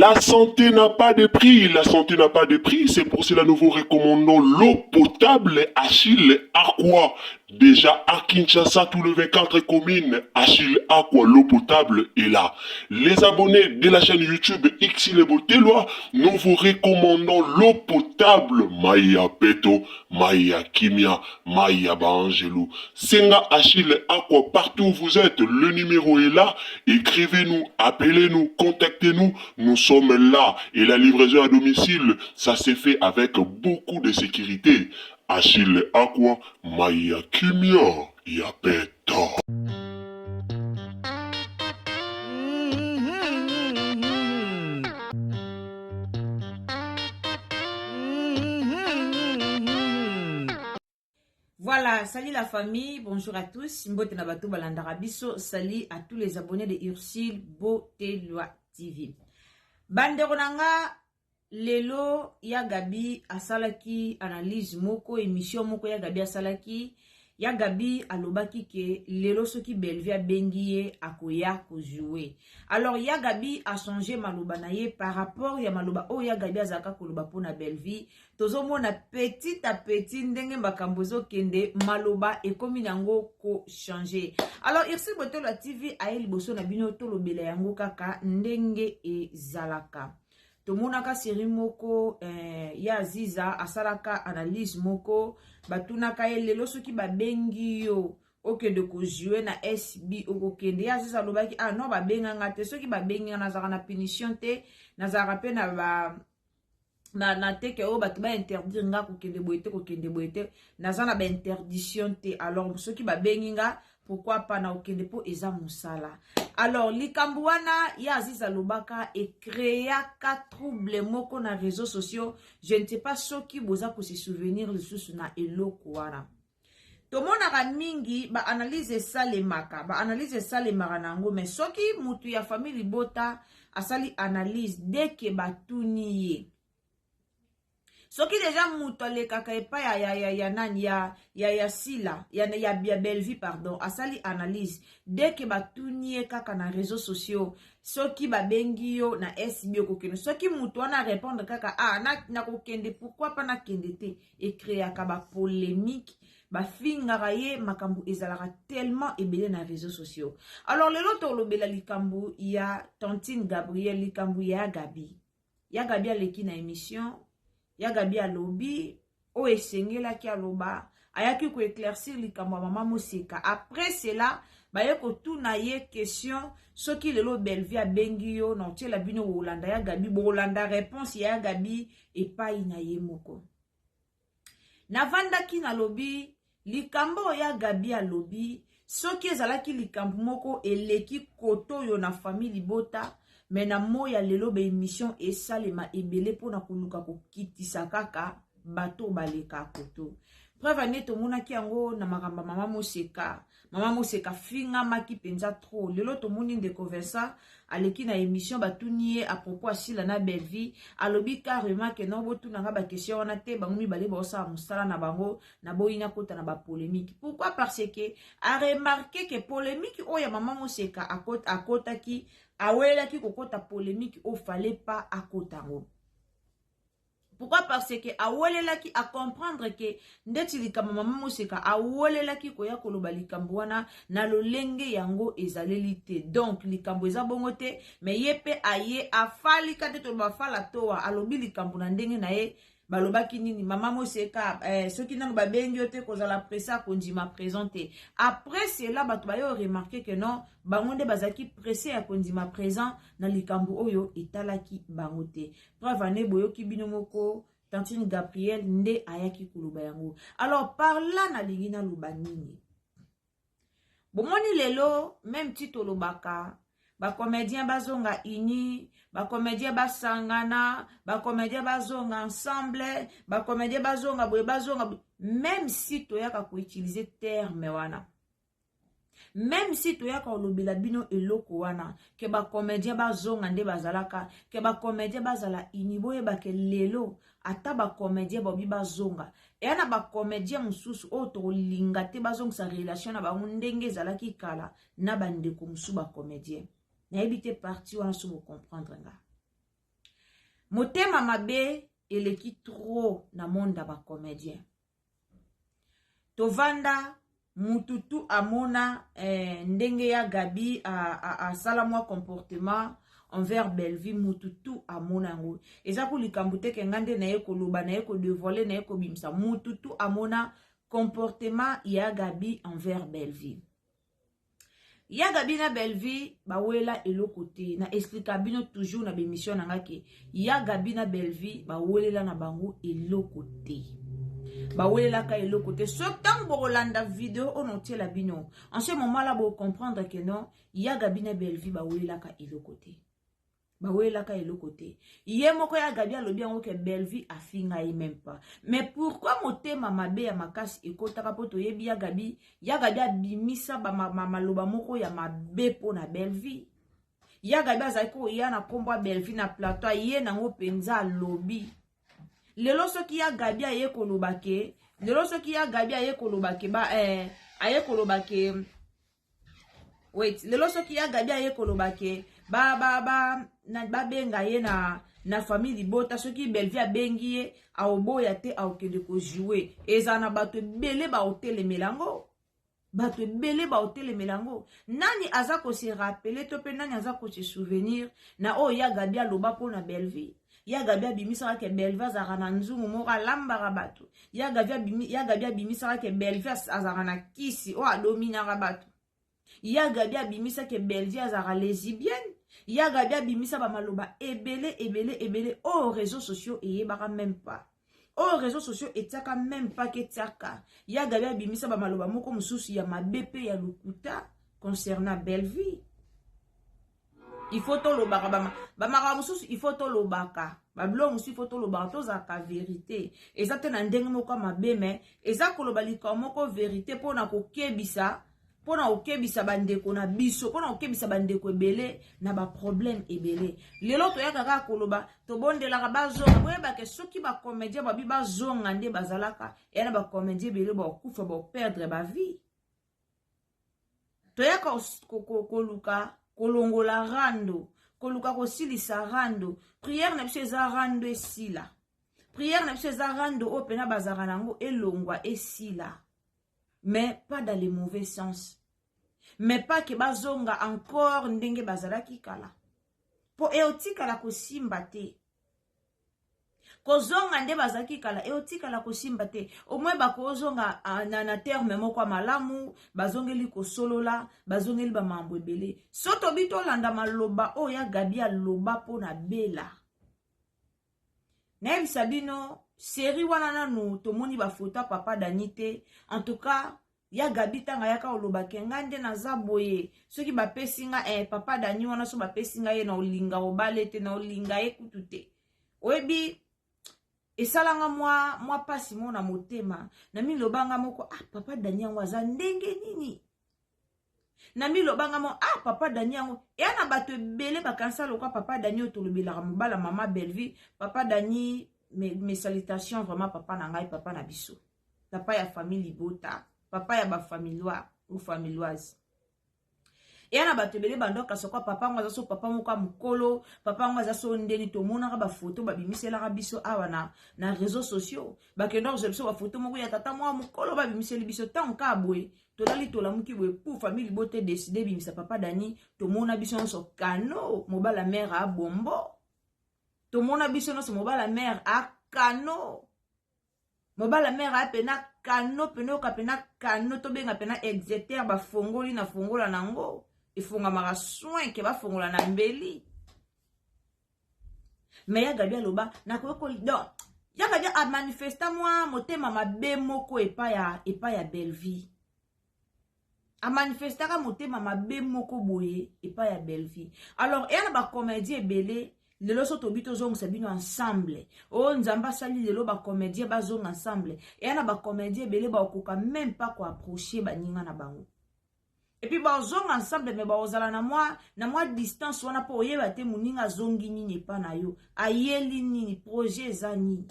La santé n'a pas de prix, la santé n'a pas de prix, c'est pour cela que nous vous recommandons l'eau potable Achille Aqua. Déjà à Kinshasa, tout le 24 communes, Achille Aqua, l'eau potable est là. Les abonnés de la chaîne YouTube Xile Botelwa, nous vous recommandons l'eau potable Maya Peto, Maya Kimia, Maya Bangelou. Senga Achille Aqua, partout où vous êtes, le numéro est là. Écrivez-nous, appelez-nous, contactez-nous. Nous sommes là et la livraison à domicile, ça s'est fait avec beaucoup de sécurité. Achille Aqua, Maya Kimia, Yapeta. Voilà, salut la famille, bonjour à tous. Mbote Nabato Balandarabiso, salut à tous les abonnés de Ursule Botelwa TV. Banderonanga, lelo ya Gabi asalaki analyse moko, émission moko ya Gabi asalaki, ya Gabi alobaki ke lelo soki Belleville bengiye akoya kozoué. Alors ya Gabi a changé maloba na ye par rapport ya maloba o ya Gabi azaka koloba pona Belleville. Tozo mona petit à petit ndenge makambozo kende maloba ekomi nango ko changer. Alors Ursule Botelwa TV aye liboso na bino tolobela yango kaka ndenge ezalaka. Tomonaka série moko ya Aziza asalaka analyse moko batunaka ye lelo soki babengi yo okende kozue na SB okokende ya Aziza lobaki non babenganga te soki babengi nga nazaka na punition te nazaka pe na ba na teke o batu ba interdire nga kokende boyete naza na ba interdiction te. Alors soki babengi nga pourquoi pas na okende po eza musala. Alors likambo wana ya Aziza lobaka e créa ka trouble moko na réseaux sociaux. Je ne sais pas soki boza ko se souvenir lisusu na eloko wana. Tomonaka mingi ba analyse salemaka nango, mais soki mutu ya famille bota asali analyse deke batuni ye. Soki deja mutu alekaka epa ya Sila, ya Belleville pardon, asali analyse deke batuni kaka na réseaux sociaux, soki babengi yo na SB kokende, soki mutu wana répondre kaka na kokende, pourquoi pas na kende te, et créer ka ba polémique ba fingaka ye makambu ezalaka tellement ebele na réseaux sociaux. Alors lelo tolobela likambu ya Tantine Gabriel, likambu ya Gabi aleki na émission ya Gabi alobi o esengela ki aloba ayaki ko éclaircir likambo Maman Moseka. Après cela baye ko tuna ye question soki lelo Belleville bengi yo na tiela bino Olanda ya Gabi bolanda réponse ya Gabi epai na ye moko. Na vandaki na lobi likambo ya Gabi alobi soki ezalaki likambo moko eleki koto yo na famille bota, mais na moya lelo be émission esalema ebele pona koluka kokitisa kaka bato baleka koto. Preuve ane tomonaki yango na makamba Maman Moseka finga maki penza trop. Lelo tomoni ndeko Vincent aleki na émission batuni ye à propos asila na Belleville alobi carrément que non botuna nga ba question wana te bango mibale bosa musala na bango na boyina kota na ba polémique. Pourquoi? Parce que a remarqué que polémique oya Maman Moseka akotaki awelaki kokota polémique o fallait pas akotango. Pourquoi? Parce que awelelaki a comprendre que ndeti likambo Maman Moseka awelelaki koya koloba likambo wana na lolenge yango ezaleli te. Donc likambo eza bongo te, mais yepe aye afali kate to bafala toa alobi likambo na ndenge na ye balobaki nini Maman Moseka soki nanu babengi yo te kozala pressa kondima présenter. Après cela bato bayo remarqué que non bango nde bazaki pressé ya kondima présent na likambo oyo etalaki bango te. Preuve ane boyoki bino moko Tantine Gabriel nde ayaki koloba yango. Alors par là na lingi na loba nini bomoni lelo même titre lobaka ba comédien bazonga ini, ba comédien basangana, ba comédien bazonga ensemble, ba comédien bazonga boye bazonga, même si toyaka ko utiliser terme wana, même si toyaka olobela bino eloko wana ke ba comédien bazonga nde bazalaka, ke ba comédien bazala ini boye ba ke lelo ata ba comédien bobi bazonga e ana ba comédien mususu o to linga te bazonga sa relation na ba ndenge zalaki kala na bande ko musu ba comédien. Na ebite parti wana so comprendre nga. motema mabe eleki trop na monde ya bacomédien. Tovanda mututu amona ndenge ya Gabi asala mwa comportement envers Belleville, mututu amona yango. Eza ko likambo te ke ngande na ye koloba na ye ko dévoiler na ye ko bimsa. Mututu amona comportement ya Gabi envers Belleville. Ya Gabi na Belleville bawela eloko te na explica bino toujours na bémission na ngaki. Ya Gabi na Belleville bawelela na bango eloko te. Bawelela ka eloko te. So tant bolanda vidéo on tie la bino. En ce moment là bo comprendre que non, ya Gabi na Belleville bawelela ka eloko te. Bawelela ka eloko te. Ye moko ya Gabi alobi yango ke Belleville afinga ye même pas. Mais pourquoi motema mabe ya makasi ekotaka poto yebi ya Gabi abimisa ba maloba moko ya mabe po na Belleville. Ya Gabi azako ya na kombo Belleville na plateau ye nango penza lobby. Lelo soki ya Gabi aye kolobake, lelo soki ya Gabi aye kolobake ba aye kolobake. Wait, lelo soki ya Gabi aye kolobake ba benga ye na famille bota soki Belleville abengi ye aoboya te aokende ko jouer. Ezana bato bele ba hotel melango. Bato bele ba hotel melango. Nani aza ko se rappeler to pe nani aza ko se souvenir na o ya Gabi aloba po na Belleville. Ya Gabi abimisa ke Belleville azaka na nzungu moko alambaka bato. Ya Gabi abimisa ke Belleville azaka na kisi o adomina bato. Ya Gabi abimisa ke Belleville azaka lesbienne. Ya Gabi abimisa ba maloba ebele aux réseaux sociaux et baka même pas. Aux réseaux sociaux etiaka même pas ke tiaka. Ya Gabi abimisa ba maloba moko mususu ya mabepe ya lukuta concernant Belleville. Il faut to lobaka ba maka mususu il faut to lobaka. Ba blo mususu il faut to lobaka to za ka vérité. Eza te na ndenge moko mabe mais eza koloba liko moko vérité pona ko kebisa. Pona okebisa bandeko na biso, pona okebisa bandeko ebele na ba problème ebele. Lelo to yaka kaka koloba to bondela bazonga boyeba ke soki ba comédien babi bazonga nde bazalaka yana ba comédien ebele ba kufa ba perdre ba vie. To yaka koluka kolongola rando, koluka kosilisa rando. Prière na biso eza rando esila. Prière na biso eza rando o pena bazara nango elongwa esila. Mais pas dans le mauvais sens. Mais pas que bazonga encore ndenge bazalaki kala. Po eotikala kosimba te. Kozonga nde bazalaki kala eotikala kosimba te. Au moins bakozonga na terme moko malamu, bazongeli kosolola, bazongeli ba mambo ebele. Soto bito landa maloba o ya Gabi aloba po na bela. Naim Sabino série wana nanu tomoni ba fota papa danite. En tout cas, ya Gabi tanga yaka olobake ngande na zaboye. Soki ba pesinga papa dani wana so ba pesinga ye na olinga obalete na olinga ekutute. Oebi esalanga mwa pasi mona motema. Na mi lobanga moko papa dani yango aza ndenge nini. Na mi lobanga mo papa dani yango yana bato ebele bakansa lokwa papa dani otolobelaka mobala mama Belleville. Papa dani mes salutations vraiment papa na ngai papa na biso. Papa ya famille Libota, papa ya ba familiois ou familioise. Yana batebele bandoka sokwa papa ngwa so papa moka mukolo, papa ngwa so ndeni to mona ba photo ba bimisela ka biso awa na réseaux sociaux. Ba kendo je biso ba photo moko ya tata mwa mukolo ba bimiseli biso tanka bwe. To dali to la muki bwe pour famille Libota décider bimisa papa dani to mona biso so kano mobala mère a bombo. To mona biso no so mobala mère a kano. Mobala mère a pena kano peno ka pena kano to benga pena exeter ba fongoli na fongola nango. Ifunga mara soin ke ba fongola na mbeli. Mais ya Gabi aloba na ko don. Ya Gabi a manifesta moi motema mabe moko epa ya Belleville. A manifestaka motema mabe moko boye epa ya Belleville. Alors yana ba comédie ebele lelo so tobito zongo sabino ensemble. O nzamba sali lelo ba comédie ba zongo ensemble. Yana ba comédie ebele ba okoka même pas ko approcher ba ninga na bango. Et puis ba zongo ensemble mais ba ozala na moi distance wana po oyeba te muninga zongi nini pa na yo. Ayeli nini projet zani.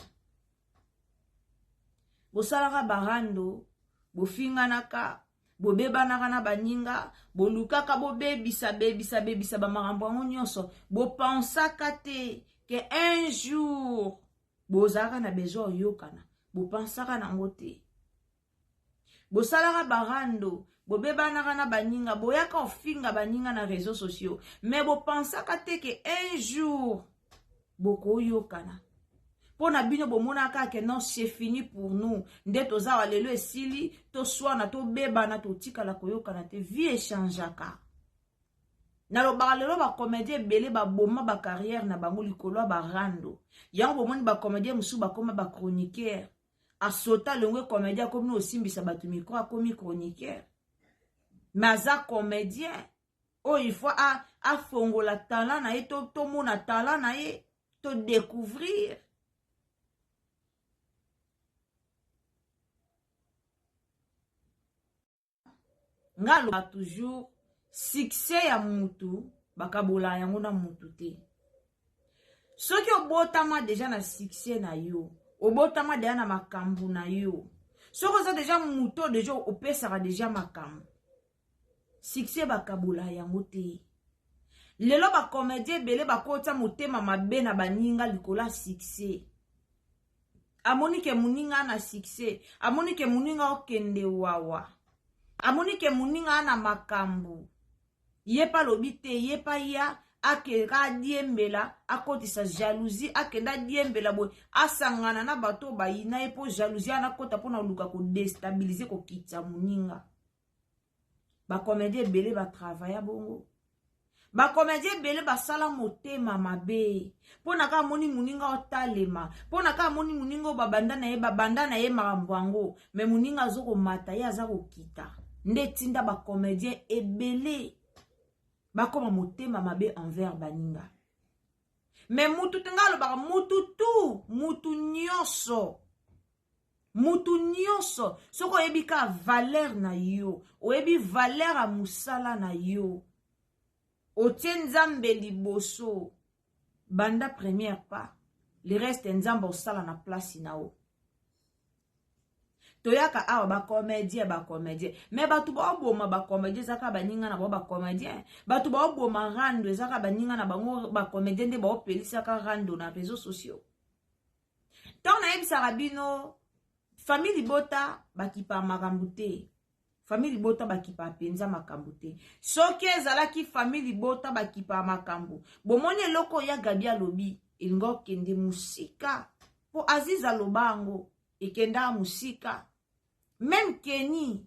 Bo salaka barando, bo finganaka bobeba na baninga bolukaka bobebisa ba makambo nyonso bo pensaka te que un jour bozaka na besoin yokana bopansaka nango te bosalaka barando bobebanaka na baninga boyaka ofinga baninga na réseaux sociaux mais bopansaka te que un jour bokoyokana pona bino bomonaka ke non c'est fini pour nous nde tozawa lelo esili toswana tobebana totikala koyokana te vie echangeaka nalobaka lelo bacomédien ebele baboma bacarrière na bango likolo ya barando yango bomoni bacomédien mosusu bakoma bachroniqueur asota lengwe comédien akomi na osimbisa bato micro akomi chroniqueur mais aza comédien oyo il faut afongola talent na ye tomona talent na ye todécouvrir nga aloba toujours succès ya mutu bakabola yango na mutu te soki obotama deja na succès na yo obotama deja na makambo na yo soki oza deja mutu deja opesaka deja makambo succès bakabola yango te lelo bacomédien ebele bakota motema mabe na baninga likolo ya succès amoni ke moninga na succès amoni ke moninga okende wawa amoni ke moninga ana makambo ye pa lobi te ye pa ya akeka diembela akotisa jalousie akenda diembela boy asangana na bato bayina ye po jalousie ana kota pona luka ko déstabiliser ko kitsa moninga ba comédien ebele ba travailler bongo ba comédien ebele basala motema mabe pona ka moni moninga otalema pona ka moni moninga babanda na ye makambo yango mais moninga azoko mata ye azako kita nde tinda ba comédien ebele bakoma motema mabe envers baninga mais mutu tengalo baka mutu nyonso soko oyebi ka valeur na yo oyebi valeur a musala na yo otie nzambe liboso banda première pas le reste nzambe osala na place na o toyaka awa bacomédien mais bato baoboma bacomédien ezaka baninga na bango bacomédien bato baoboma rando ezaka baninga na bango bacomédien nde baopelisaka rando na réseaux sociaux ntango nayebisaka bino famille libota bakipa makambo te famille libota bakipa penza makambo te soki ezalaki famille libota bakipa makambo bomoni eloko ya Gabi alobi elinga okende musika po Aziz alobango ekenda musika même Kenny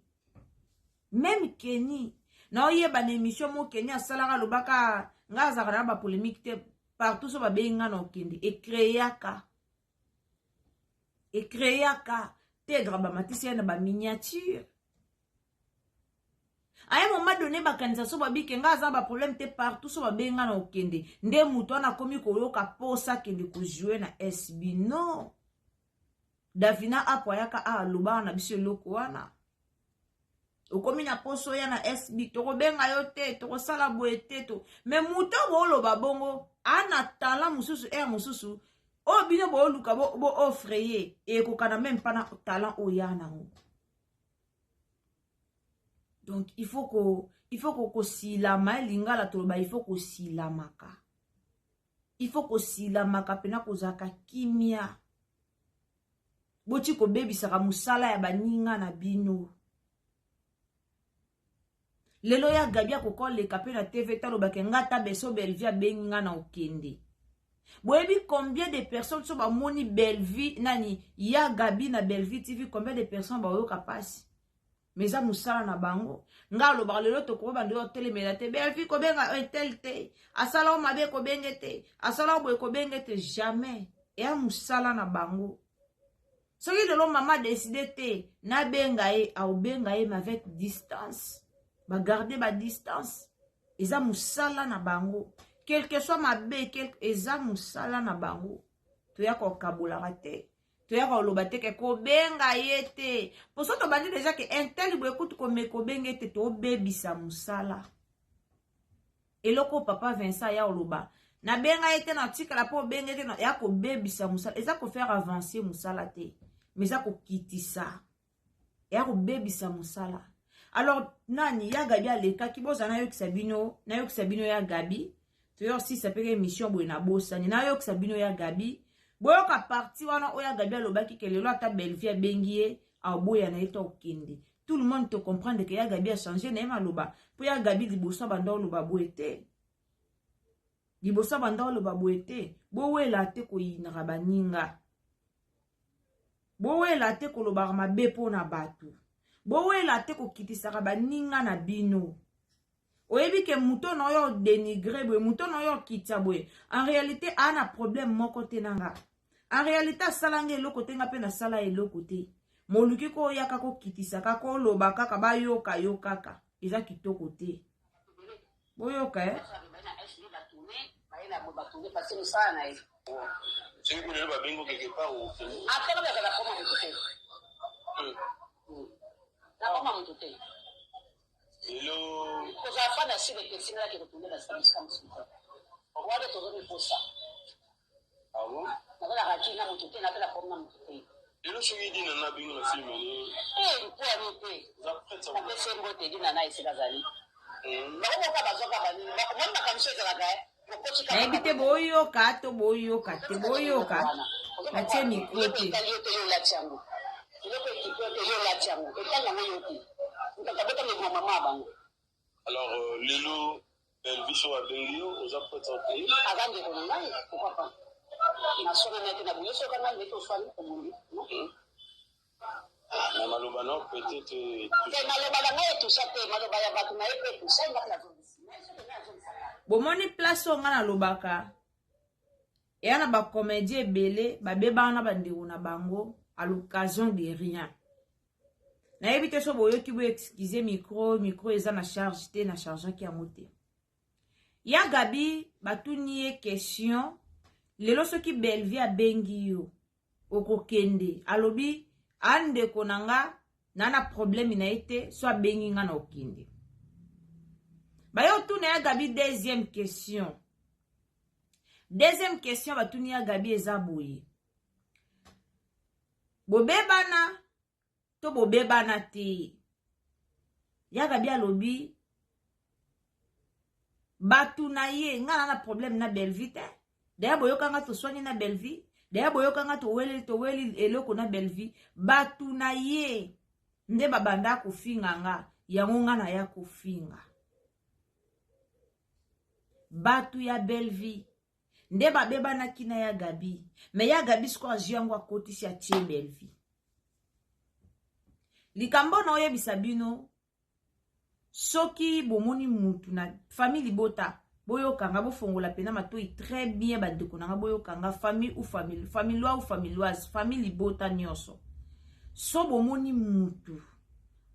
na oyeba na émission mo Kenny asalaka lobaka nga azaka na ba polémique te partout so babenga na okende ekreaka te graba matisi na ba miniature à un moment donné bakanisa so babike nga aza ba problème te partout so babenga na okende nde mutu ana komi koyoka posa kende ko jouer na SB non Davina apoyaka aloba na biso eloko wana okomi na poso ya na SB tokobenga yo te tokosala boye te to mais mutu boloba bongo ana tala mususu mususu o bino boluka bo offre ye e kokana même pas na talent oyana ngo. Donc il faut que silama lingala toloba il faut que silamaka pena kozaka kimia boti ko bebisaka musala ya baninga na bino lelo ya Gabi akokoleka pe na TV taloba ke ngata beso Bellevie benga na okende boyebi combien de personnes so ba moni Bellevie nani ya Gabi na Bellevie TV combien de personnes ba yoka pasi meza musala na bango ngalo ba lelo to ko ba ndo telemela te Bellevie ko benga tel te asala o mabe ko bengete asala o boy ko bengete jamais e musala na bango. Soki lelo maman décide te na benga ye au benga ye mais avec distance ba garder ba distance eza musala na bango quel que soit ma be eza musala na bango toya ko kabola rate toya ko loba te ke ko benga ye te poso to bandi déjà que intel bo écoute ko me ko benga te to bebisa musala eloko papa Vincent ya oloba na benga ye te na tika la po benga te na ya ko bebisa musala eza ko faire avancer musala te mais eza ko kitisa ya ko bebisa musala. Alors nani ya Gabi aleka ki boza na yokisa bino ya Gabi toyo si ça peut émission boye na bossa ni na yo sabino ya Gabi boyo ka parti wana oya Gabi alobaki ke lelo ata Belleville bengie a boya na eto okende tout le monde te comprendre que ya Gabi a changé na maloba po ya Gabi liboso bando loba boete liboso bando loba boete bo wela te ko yinaka baninga bo wela te ko loba mabe pona batu bo wela te ko kitisaka baninga na bino oyebi ke muto no yo dénigré boye muto no yo kitsa boye en réalité ana problème moko te nanga en réalité salange eloko te nga pe na sala eloko te moluki ko yaka ko kitisaka ko loba kaka bayoka yo kaka eza kitoko te boyoka Hello. Because I found a city that similar to the that comes from. Or what it was for some. Ah bon? Nabala hakina mutute na pela komna mutute. Hello shogi dina na bingo na film ni. Kwa mpe. Za preta. Na pesa ngote dina na isika zali. Na ko ka bazoka bani. Mwana kamshe zalaga eh. Ebite boyo kato boyo kate boyo ka. Na chemi kote. Alors, Lelo, Belleville sur la Belleville, aux appréciés. Avant de revenir, pourquoi pas? Il a sonné à la bouille, sur le canal, mais tout soit comme on dit. Mais Malobano, peut-être. Malobano, tout ça, Malobano, tout ça, il va la zone. Bomoni place on na lobaka. Et on a ba comédie belé, ba beba na bandeko na bango à l'occasion de rien. Na ebite so boyo ki bo excuser micro eza na charge te na charge ki amote. Ya Gabi batuniye question lelo soki Belleville a bengi yo okokende alobi ande konanga nana problème na ete so bengi nga na okende. Bayo tune ya Gabi deuxième question. Deuxième question batuni ya Gabi eza boye. Bobebana to bobebana te. Ya Gabi alobi batu na ye nga na problème na Belleville te. Daya boyoka nga to soigner na Belleville. Daya boyoka nga to weli eloko na Belleville. Batu na ye nde babanda kofinga nga yango nga na ya kofinga. Batu ya Belleville nde babebana kina ya Gabi. Me ya Gabi sko ajiango akotisi ya tie Belleville. Likambo na oye bisabino soki bomoni mutu na famille bota boyo kanga bo fongola pena matoi très bien bandeko na boyo kanga famille ou familiois ou familioise famille bota nyonso so bomoni mutu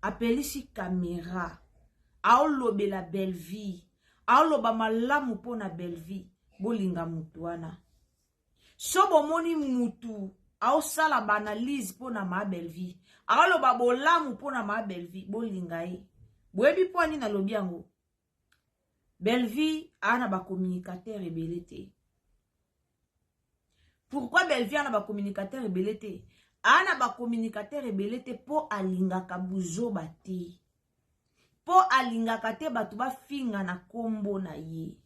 apelisi caméra aolobela Belleville aoloba malamu pona Belleville bolinga mutu wana so bomoni mutu aosala ba analyse pona ma Belleville aoloba bolamu pona ma Belleville bolinga ye boyebi poni na lobi yango Belleville ana ba communicateur ebele te. Pourquoi Belleville ana ba communicateur ebele te? Ana ba communicateur ebele te po alingaka buzoba te. Po alingaka te batu ba finga na kombo na ye.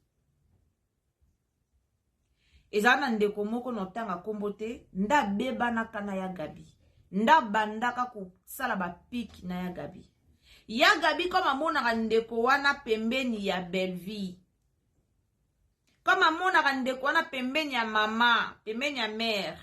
Ezana ndeko moko notanga kombo te, nda beba na kana ya Gabi. Nda bandaka ko sala ba pik na ya Gabi. Ya Gabi kama mona ndeko wana pembeni ya Belleville. Kama mona ndeko wana pembeni ya mama, pembeni ya mère.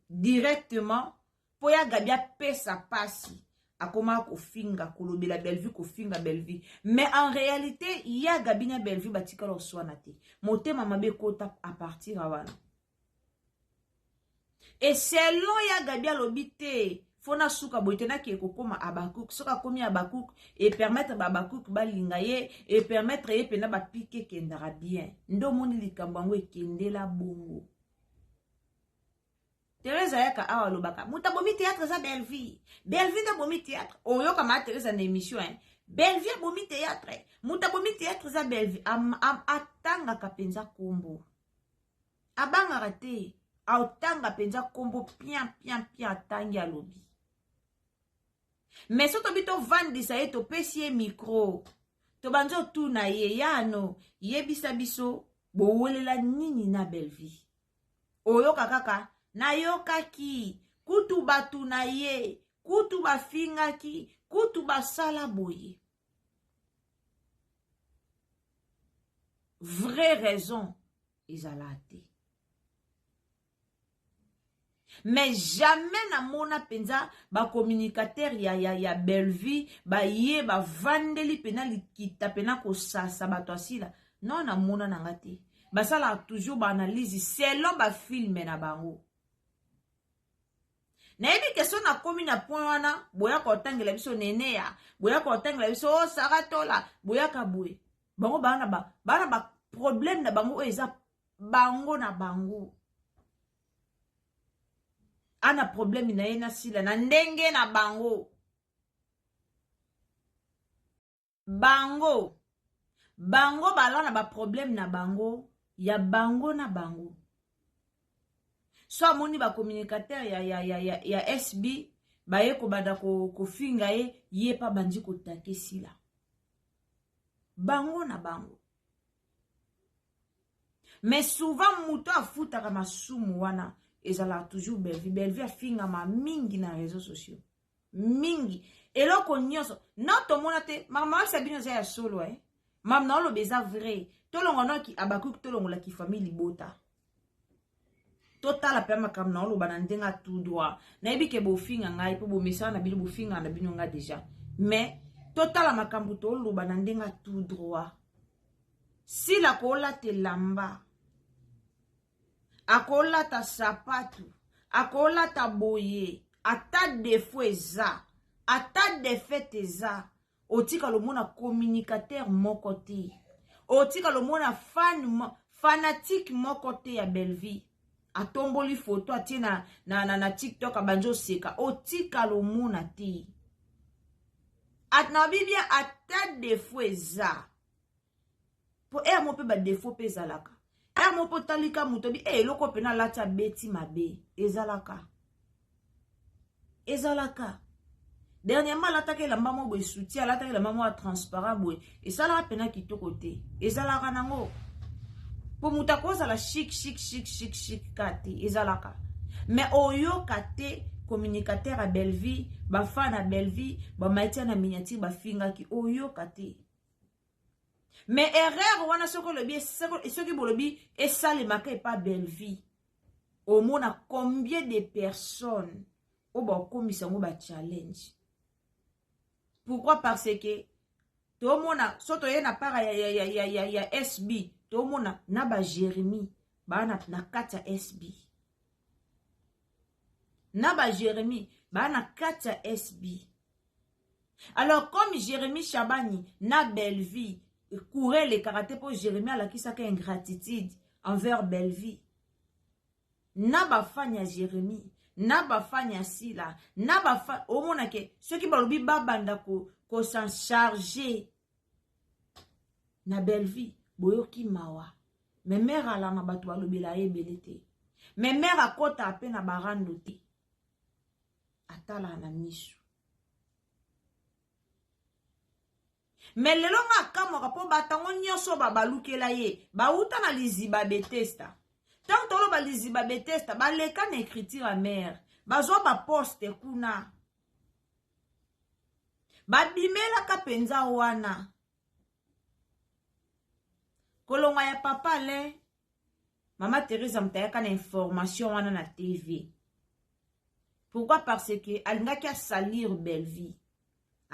Directement, po ya Gabi a pesa pasi. Akoma ko finga kolobela Belleville ko finga Belleville. Mais en réalité, ya Gabi na Belleville batika lo swana te. Motema mabe kota à partir awana. Et selon ya Gabi alobite fona suka boitena ki ekokoma Abakouk soka komi Abakouk et permettre Abakouk balinga ye et permettre ye pena ba piquer kendara bien ndo moni likambo ngo ekendela bongo Teresa yaka awa lobaka muta bomi théâtre za Belleville da bomi théâtre oyo kama Teresa na émission hein Belleville bomi théâtre muta bomi théâtre za Belleville atanga kapenza kombo abanga rate autanga penza kombo pian atangi alobi. Mais si tu as vendre ça et tu pèses micro, to banzo tu na ye yano yebisa biso bowelela nini na Belleville oyoka kaka na yokaki kutu batu na ye kutu bafingaki kutu basala boye vraie raison ezala te. Mais jamais na mona penza ba communicateur ya Belleville ba ye ba vandeli pena likita pena ko sasa bato asila non na mona nanga te basala toujours ba analyse selon ba film na bango na ebi question na komi na point wana boya ko tangela biso nene ya boya ko tangela biso o saratola boya ka boye bango bana ba problème na bango eza bango na bango ana problème na yena sila na ndenge na bango balona ba problème na bango ya bango na bango so moni ba communicateur ya SB ba ye ko bada ko finga ye pa bandi ko take sila bango na bango. Mais souvent muto afuta kama sumu wana ezala toujours Belleville afinga ma mingi na réseaux sociaux mingi eloko nyonso noto monate mama sabino za ya solo mam na lo beza vrai tolongo no ki abaku tolongo la ki famille libota total apema kam na lo banandenga tout droit na ebike bo finga ngai po bo mesana bino bo finga na bino nga déjà mais total makambu to lo banandenga tout droit si la kola te lamba akola ta sapatu akola ta boye ata defo eza ata defete eza otika lo mona communicateur moko te otika lo mona fanatique moko te ya Belleville atomboli photo atie na TikTok abanjo seka otika lo mona te atna bibia ata defo eza po mo pe ba defo pe zalaka mo potalika mutobi eloko pena lata beti mabe ezalaka dernièrement lata ke lamba mo boy soutien lata ke lamba mo transparent boy ezalaka pena kitoko te ezalaka nango po mutakoza la chic kate ezalaka mais oyo kate communicateur à Belleville ba fan à Belleville ba maitia na miniature ba finga ki oyo kate. Mais erreur wana soko lobi soki bolobi esale maka pas Belleville au moins a combien de personnes au ba komisa ngo ba challenge pourquoi parce que to mona soto ye na para ya SB to mona na ba Jérémy ba na kata SB na ba Jérémy ba na kata SB alors comme Jérémy Chabani na Belleville courait les karatés pour Jérémie à la qui sa ingratitude envers Belleville. Na ba fanya Jérémie, na ba fanya Sila, na ba fa au moins que ceux qui balobi babanda ko s'en charger na Belleville boyoki mawa. Mais mère ala na batu balobi la ebelete. Mais mère a kota ape na barando te. Atala na misu. Mais lelo nga kamoka po batango nyonso babalukela ye bauta na liziba betesta tant tolo ba liziba betesta baleka na écriture amère bazwa ba poste kuna babimela kapenza wana kolonga ya papa le mama Teresa mtayaka na information wana na TV. Pourquoi? Parce que alingaki a salir Belleville.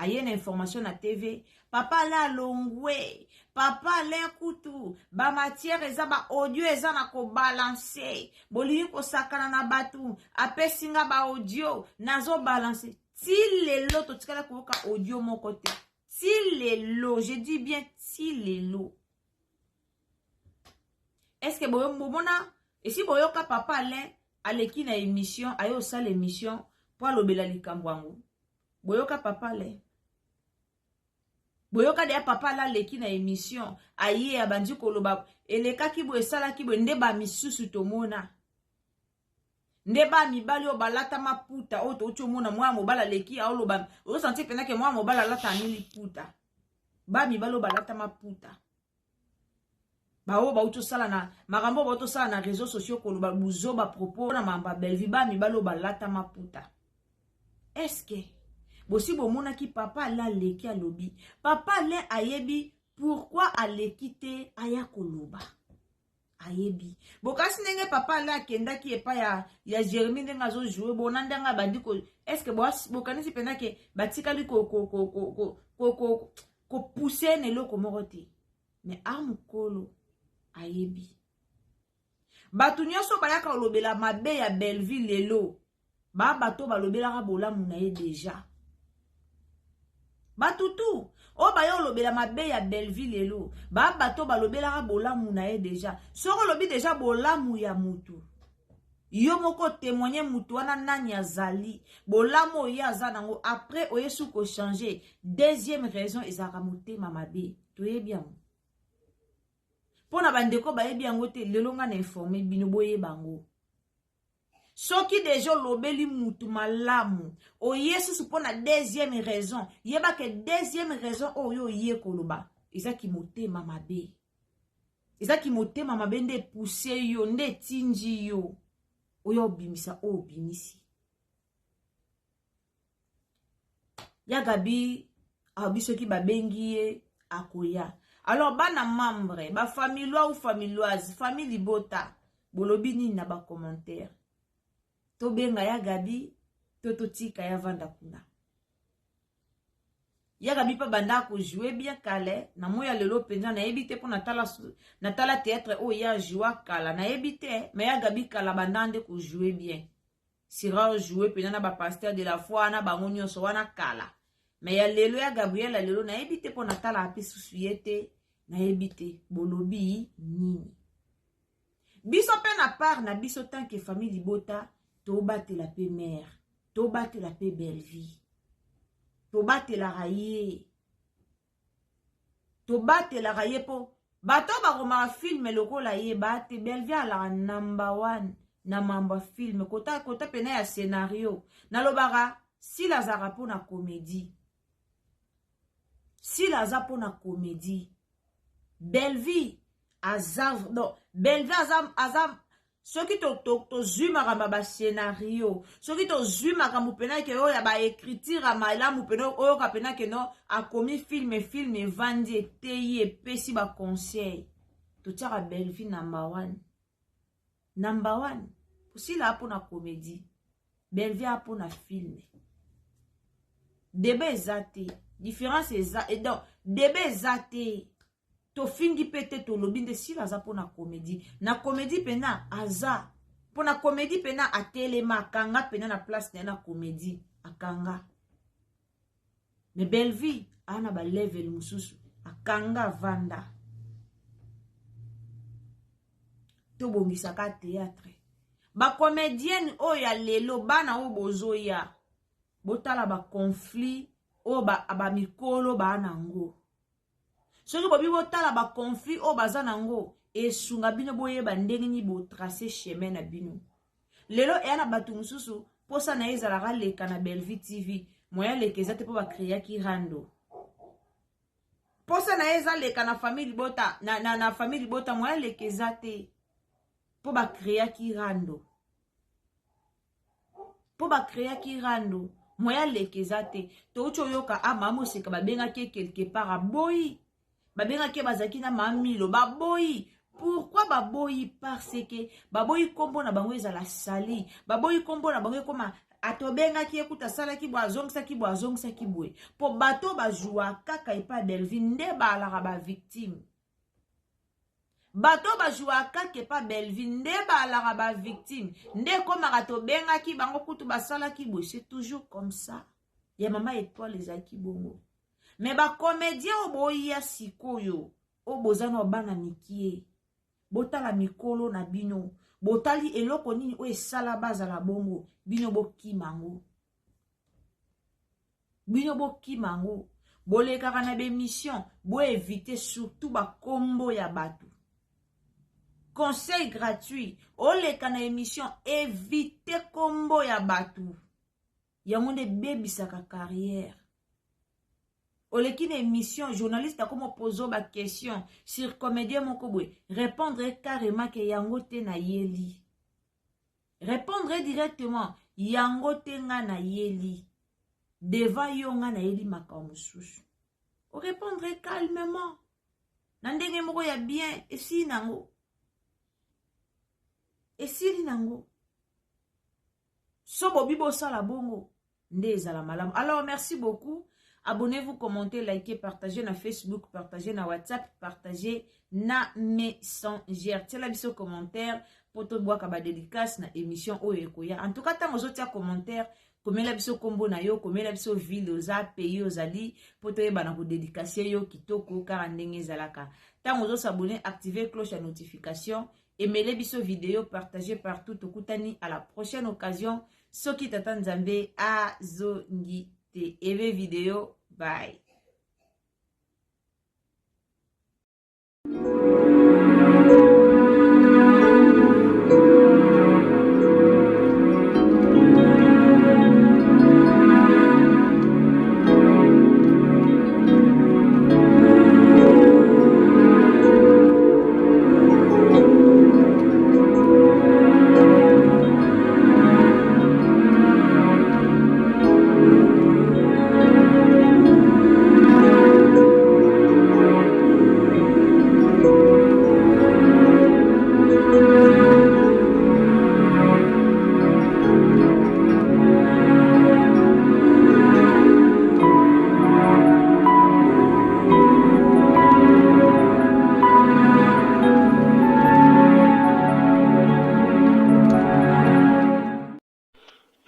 Aye na information na TV, papa la longwe, papa la kutu, ba matière eza ba audio eza na ko balancer, boli ko sakana na batu, apesinga ba audio, nazo balancer. Ti lelo to tikala ko ka audio mon côté. Ti lelo, je dis bien ti lelo. Est-ce que boyo mbona, et si boyo ka papa la aleki na émission, ayo sale émission pour lobela likambwangu. Boyo ka papa la boyoka de papa la leki na émission aye abandi koloba eleka ki bo esala ki bo ndeba misusu tomona ndeba mibali o balata maputa o to mona mwa mobala leki a oloba o senti pena ke mwa mobala lata ni puta ba mibalo balata maputa bao bauto sala na makambo bauto sala na réseaux sociaux koloba buzo ba propos na mamba Belleville ba mibalo balata maputa. Est-ce que bosi bomona ki papa la leki alobi papa le ayebi pourquoi aleki te aya koloba ayebi bokasi ndenge papa la kenda ki epa ya Jérémie ndenge azo jouer bona ndanga bandi ko est-ce que bokanisi pena ke batikali ko pousser ne loko moko te mais amukolo ayebi batu nyonso bayaka olobela mabe ya Belleville lelo ba bato balobelaka bolamu na ye deja batutu o bayo olobela mabe ya Belleville lelo ba bato balobelaka bolamu na ye deja soko lobi deja bolamu ya mutu yo moko témoigner mutu wana nani azali bolamu oye aza nango après oye suko changer deuxième raison ezaka motema mabe toyebi yango pona bandeko bayebi yango te lelo nga na informer bino boyeba yango soki deja lobeli mutu malamu oye susu pona deuxième raison yeba ke deuxième raison oyo ye koloba ezaki motema mabe ezaki motema mabe nde pousse yo nde tinji yo oyo obimisa o obimisi ya gabi abisoki babengi ye akoya. Alors bana membre ba familiois ou familioise famille libota bolobi nini na ba commentaire to benga ya gabi to tika ya vanda kuna ya gabi pa banda ko jouer bien kale na moya lelo penza na ebite po na tala théâtre o ya joie kala na ebite mais ya gabi kala bandande ko jouer bien sira jouer penza na ba pasteur de la foi na bango nyonso wana kala mais ya lelo ya Gabriel lelo na ebite po na tala api susuyete na ebite bolobi nini biso pe na part na biso tant que famille libota to batela pe mère to batela pe Belleville to batela raye po bato ba koma film lokola ye bate Belleville ala number 1 na mamba film kota pena ya scénario na lobara si la zara po na comédie si la za po na comédie Belleville azam non Belleville azam soki to zuma kamba ba scénario soki to zuma kamba pena ke oya ba écriture mala mu pena oyo ka pena ke no a commis film vandi teye pesi ba conseil to tira Belleville number 1 si la po na comédie Belleville po na film debe zate différence et donc debe zate to fingi pete to lobinde si la za po na comédie pena aza po na comédie pena atelema akanga pena na place na comédie akanga mais Belleville ana ba level mususu akanga vanda to bongisa ka théâtre ba comédienne o ya lelo bana o bozoya botala ba conflit o ba mikolo ba nango soki bobi botala ba conflit o baza nango esunga bino boyeba ndenge ni bo tracer chemin na bino lelo yana batu mususu posa na ezalaka leka na Belleville TV moya lekeza te po ba créer ki rando posa na eza leka na famille bota na famille bota moya lekeza te po ba créer ki rando moya lekeza te to ucho yoka amamo seka babenga ke quelque part aboyi babenga ke bazaki na mamilo baboyi. Pourquoi baboyi? Parce que baboyi kombo na bango ezala sali baboyi kombo na bango koma atobenga ki ekuta sala ki bo azongsa ki bwe po bato bajua kaka epa Belleville nde baalaka ba victime bato bajua kaka epa Belleville nde baalaka ba victime nde koma atobenga ki bango kutu basala ki bwe. C'est toujours comme ça ya mama étoile ezaki bongo mais ba comédien oboyi ya sikoyo obozana bana mikie botala mikolo na bino botali eloko nini o esala bazala bongo bino bokimango bolekaka na bémission bo éviter surtout ba kombo ya batu. Conseil gratuit oleka na émission éviter kombo ya batu yango nde bebisaka carrière oleki na émission journaliste akomo pozo ba question sur comédien moko boye répondre carrément que yango te na yeli répondre directement yango te nga na yeli devant yo nga na yeli makambo mosusu o répondre calmement na ndenge moko ya bien esili nango so bobi bosala bongo nde ezala malamu. Alors merci beaucoup, abonnez-vous, commentez, likez, partagez na Facebook, partagez na WhatsApp, partagez na Messenger, tiela biso commentaire poto boaka ba dédicace na émission oyo ekoya. En tout cas tango zotia commentaire komela biso kombo na yo, komela biso ville oza pays ozali poto yeba na ko dédicacer yo kitoko kaka ndenge ezalaka. Tango zo s'abonner, activer cloche à notification, aimez biso vidéo, partagez partout. Tokutani à la prochaine occasion. Soki tata nzambe azongi te eve vidéo. Bye.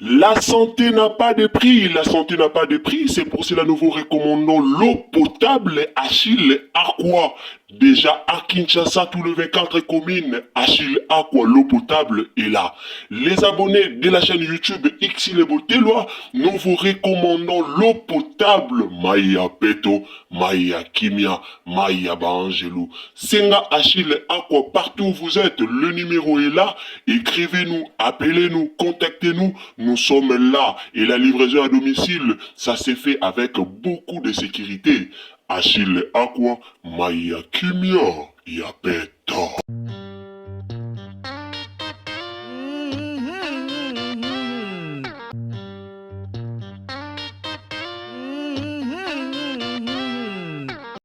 La santé n'a pas de prix, la santé n'a pas de prix, c'est pour cela nous vous recommandons l'eau potable Achille Aqua. Déjà à Kinshasa, tous les 24 communes, Achille Aqua, l'eau potable est là. Les abonnés de la chaîne YouTube Ixile Botelwa, nous vous recommandons l'eau potable Maya Peto, Maya Kimia, Maya Bangelou. Senga Achille Aqua, partout où vous êtes, le numéro est là. Écrivez-nous, appelez-nous, contactez-nous. Nous sommes là et la livraison à domicile, ça s'est fait avec beaucoup de sécurité. Achille Aqua, Maya Kimia, Yapeto.